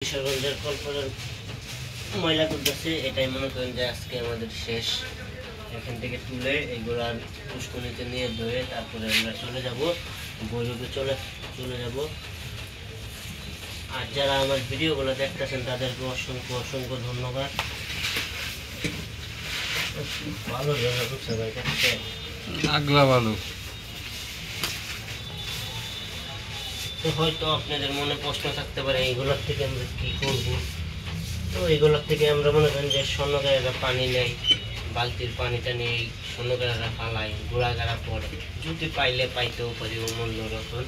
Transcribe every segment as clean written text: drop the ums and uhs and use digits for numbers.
কিশোরগঞ্জের কলপাড়ের ময়লা করতেছে, এটাই মনে করেন যে আজকে আমাদের শেষ। এখান থেকে তুলে এগুলো আর পুষ্করিণীতে নিয়ে ধুয়ে তারপরে আমরা চলে যাব বৈরবে চলে যাব। আর যারা আমার ভিডিওগুলো দেখতেছেন তাদেরকে অসংখ্য অসংখ্য ধন্যবাদ। ভালো জায়গা করছে ভাই, দেখতে আগলা ভালো। তো হয়তো আপনাদের মনে প্রশ্ন থাকতে পারে এইগুলোর থেকে আমরা কি করব। তো এইগুলোর থেকে আমরা মনে করেন যে স্বর্ণকারেরা পানি নেই, বালতির পানিটা নিয়ে স্বর্ণকারেরা ফালাই, গোড়াগাড়া পড়ে, যদি পাইতেও পারি অমূল্য রতন।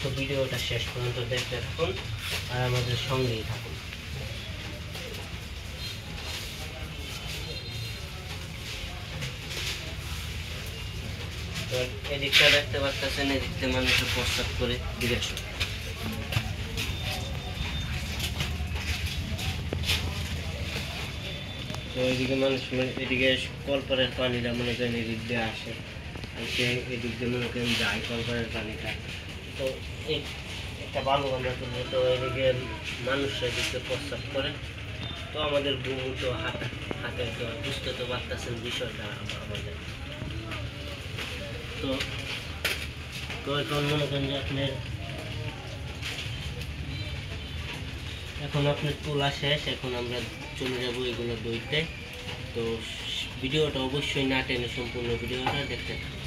তো ভিডিওটা শেষ পর্যন্ত দেখতে থাকুন আর আমাদের সঙ্গেই থাকুন। এদিকটা দেখতে পাচ্ছেন, এদিকতে মানুষ প্রস্তাব করে ডিরেকশন। তো এদিকে মানুষ এদিকে কলপাড়ের পানিটা মনে করেন এদিক দিয়ে আসে, এদিক দিয়ে মনে করেন যায় কলপাড়ের পানিটা। তো এই একটা ভালো আমরা তুলবো, তো এদিকে মানুষরা এদিকে প্রস্তাব করে। তো আমাদের বউ তো হাতে তো বুঝতে তো পারতেছেন বিষয়টা আমাদের। তো এখন মনে করেন যে আপনার তোলা শেষ, এখন আমরা চলে যাবো এগুলো দইতে। তো ভিডিওটা অবশ্যই না টেনে সম্পূর্ণ ভিডিওটা দেখতে থাকুন।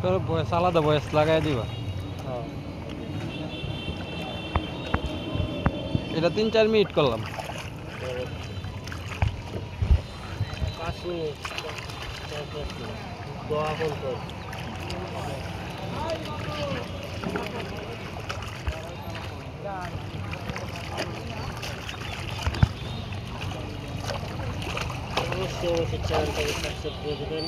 তোর বয়স আলাদা বয়স লাগাই দিবা। এটা 3-4 মিনিট করলাম। 5 মিনিট দোয়া করতে অবশ্যই চ্যানেলটাকে সাবস্ক্রাইব করে দেবেন।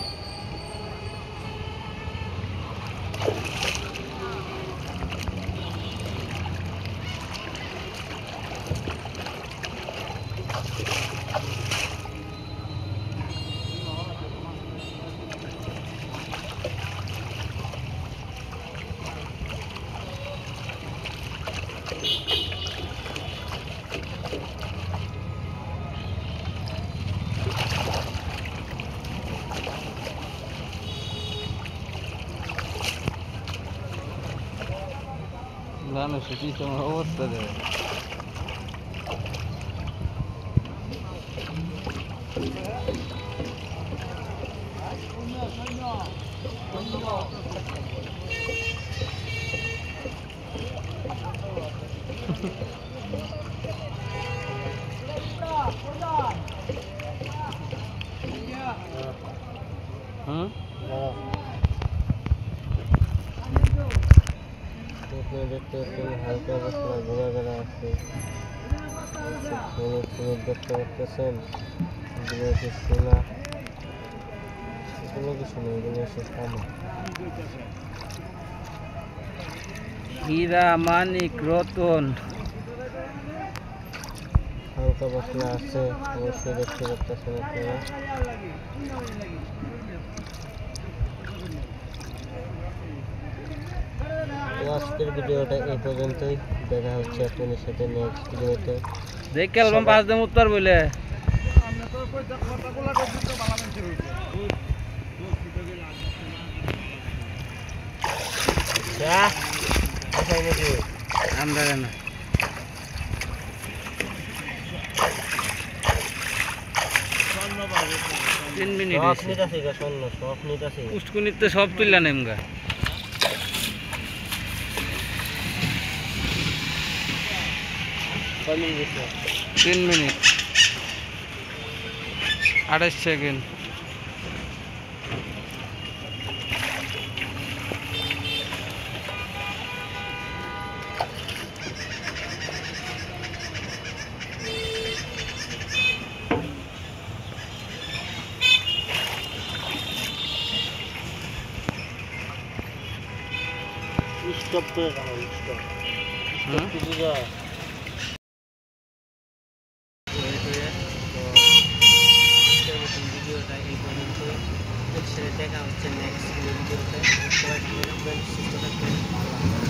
জানো সে কি তোমার অবস্থা দেবে। দেখতে হালকা পাতলা গোড়াগাড়া আছে, দেখতে পাচ্ছেন। এগুলো হচ্ছে সোনা, এগুলো কিছু নেই, এগুলো হচ্ছে তামা। হীরা মানিক রতন হালকা পাতলা আছে, অবশ্যই দেখতে পাচ্ছেন আপনারা। আজকের ভিডিওটা এই পর্যন্তই, দেখা হচ্ছে আপনাদের সাথে নেক্সট ভিডিওতে। দেখ অ্যালবাম 5 দিন উত্তর বলে আমরা না 3 মিনিট পুষ্কুনিতে সব তুললা নেমগা। 3 মিনিট 28 সেকেন্ড। স্টপ করে রাখো, স্টপ। হুম বুঝা ভিডিওটা এই পর্যন্ত। দেখা হচ্ছে নেক্সট ভিডিওতে। সবাই ভালো থাকবেন, সুস্থ থাকবেন।